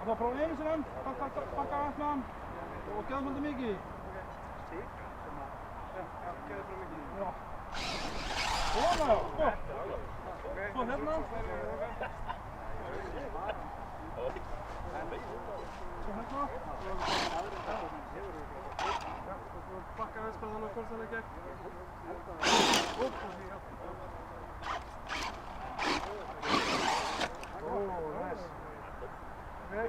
Það prófa einu sinni enn, bakka aðeins með hann og geða svolítið mikið. Stika sem að, já, geða frá mikið. Já. Svona já, gott. Svo hérna. Svo hérna. Bakka aðeins hvað hann á hvort hann gegn. Nice. Okay.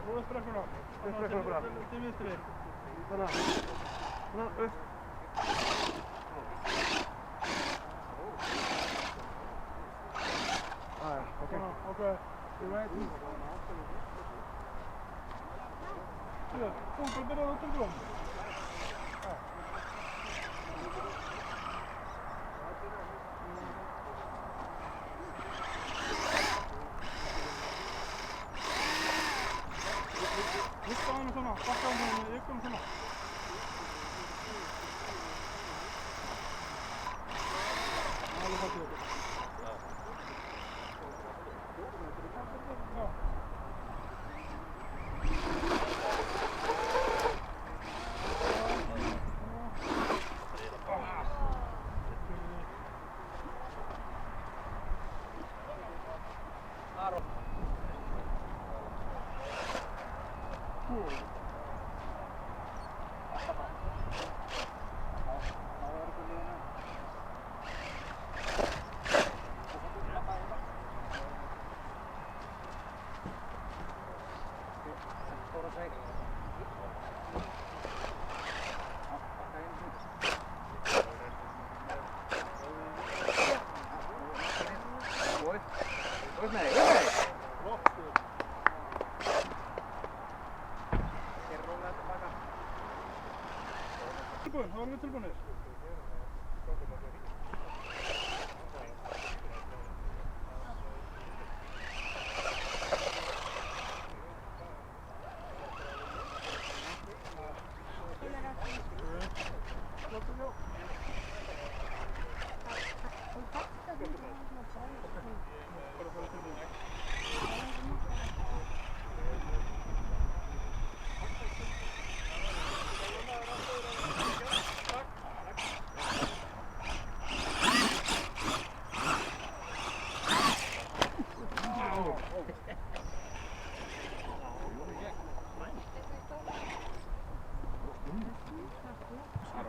Nú brekkuna. Brekkuna bara. Til vinstri. Svona, upp. Okay. Okay. You ready? Yeah, kom bara byrja út um grún. Hissa á henni svona, bakka á henni, ykkur svona. Alveg hættið þetta. Tilbúin, þá erum við tilbúinir.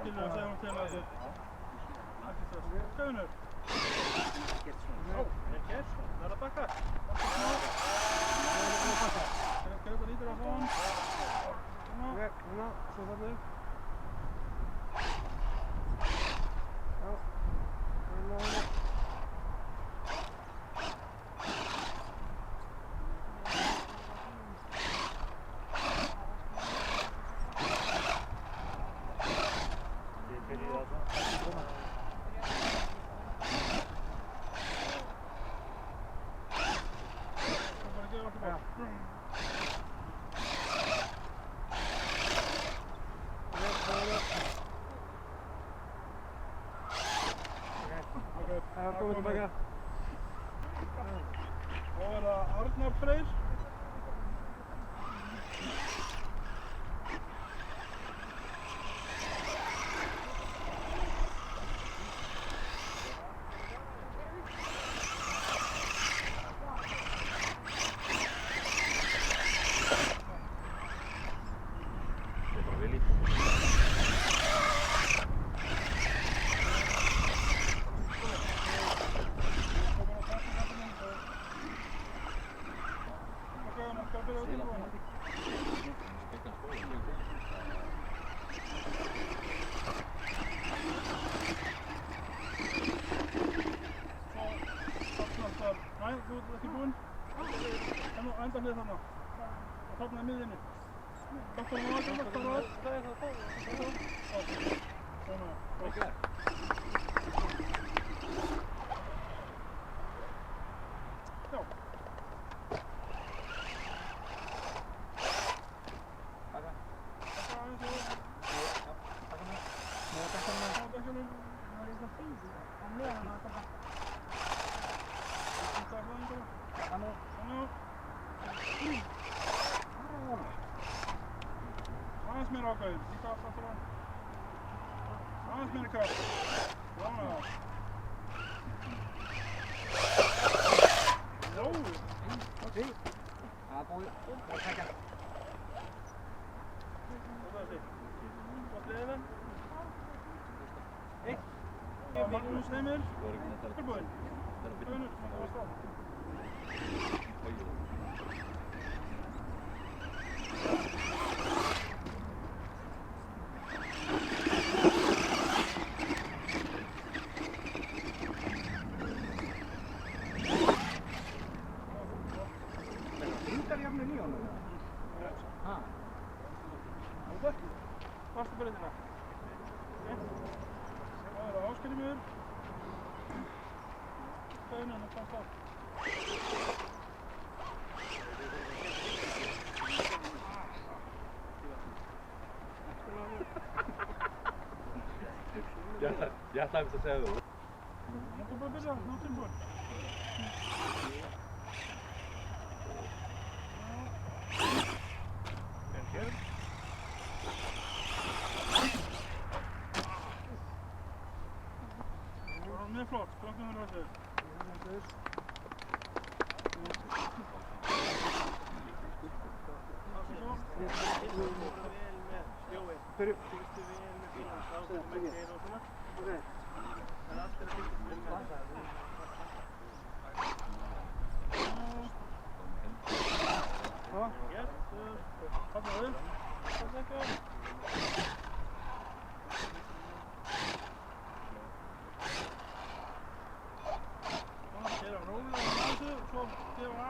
Skilur að segja hún til að þið. Skauðnur. Það er að bakka. Gauður lítur á fón. Svona, svo þarna upp. Já. Hérna. Komum tilbaka. Þá er það Arnar Freyr. Nei, þú ert ekki búinn. Enda hlið þarna. Og þarna er miðinni. Bakka hann á aðeins, bakka hann á aðeins. Hvað er það? Svona. Ok. Já. Bakka aðeins. gaur. Líka aftur á. Aðeins meira kraft. Já. Jó. Okej. Ja, får jag tacka. Gott liðið. Magnús Heimir. Tilbúinn. Önur, það var stað. Varstu breytina? Það er Ásgrímur. Önur, hann komst á. Jag ätlar inte säga det. Man får bara börja, nå tilbúinn. Mjög flott, klokkan er rættið.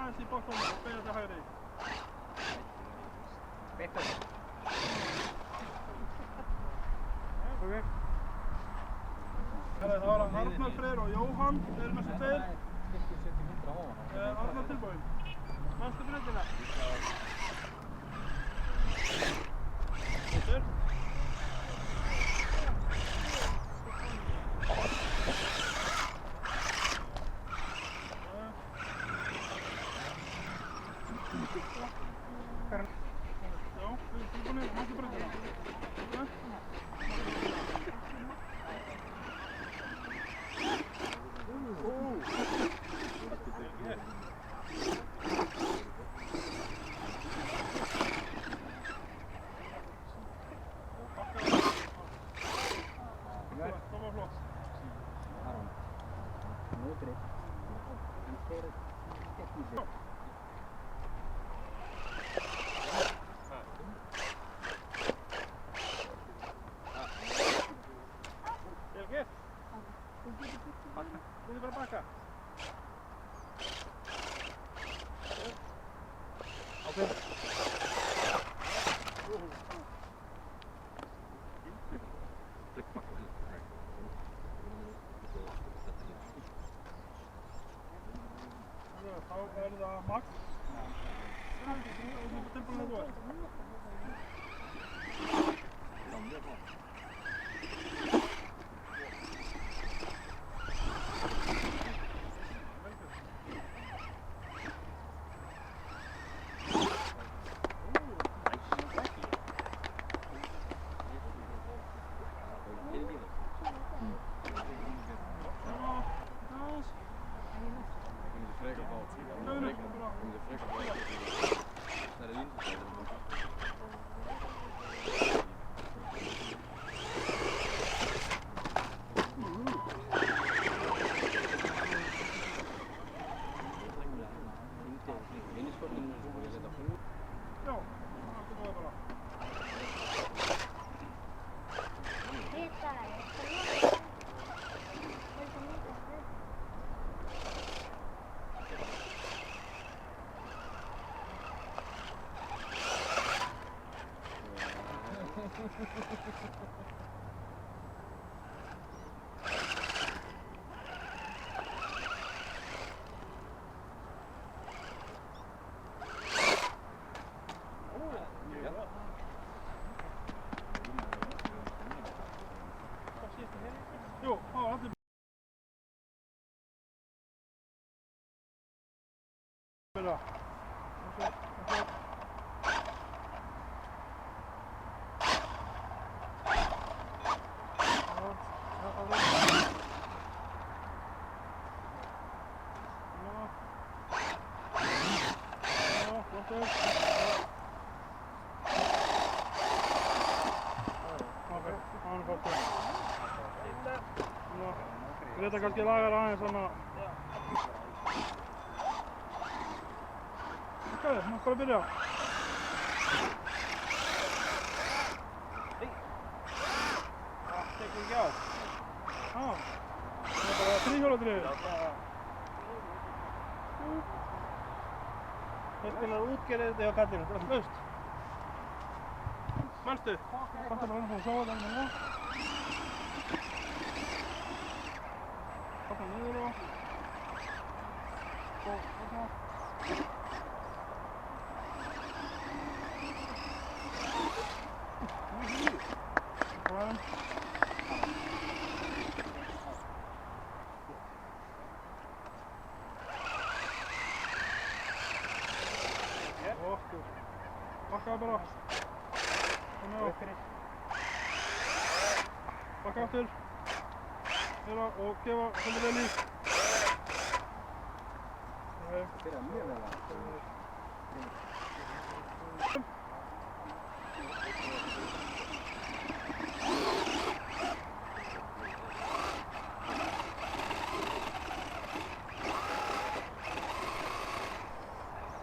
Aðeins í botnum og beina til hægri. Betur. Okej. Það var Arnar Freyr og Jóhann, þeir eru með þessu tveir. Arnar tilbúinn. Manstu breytina? Betur. Já, við erum tilbúinir, manstu breytina. Það var flott. Vel gert. Þú bara baka. Okej. Þá er það Max. Þú er tilbúin að þú ert. Jú, þá var allir byrja. Aftur. Ok, hann er fóttur. Greta kannski lagar aðeins svona. Ok, nú bara að byrja. Tekur ekki á. Það er bara þríhjóladrifið. Hvers konar útgerð er þetta hjá kallinu? Bara hlaust. Manstu? Fattar bara ennþá að sjá þetta hérna. Kappa niður og... Svo, svona. Ræðum. Bakka bara. Þannig á. Bakka aftur. Hérna og gefa svolítið vel í. Byrja mjög vel að.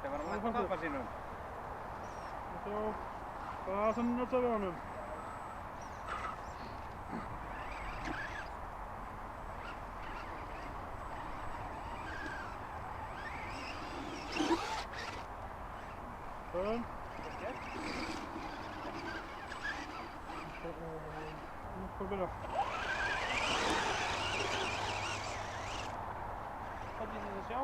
Það var að mæta pappa sínum. Sjá hvað sem nötsa við honum. Nú skal vi byrja. Hvað er þetta að sjá?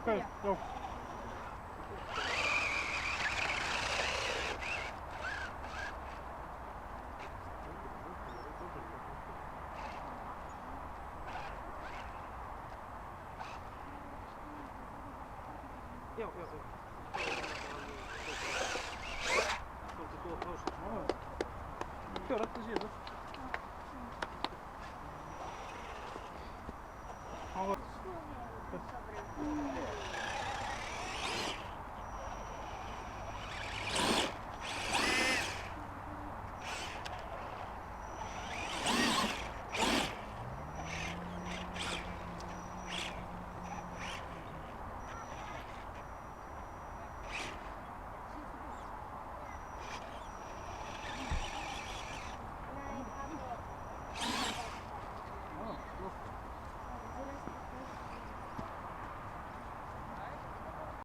Ok, já. Já. Svolítið góð pása. Fjóra, þetta séu það.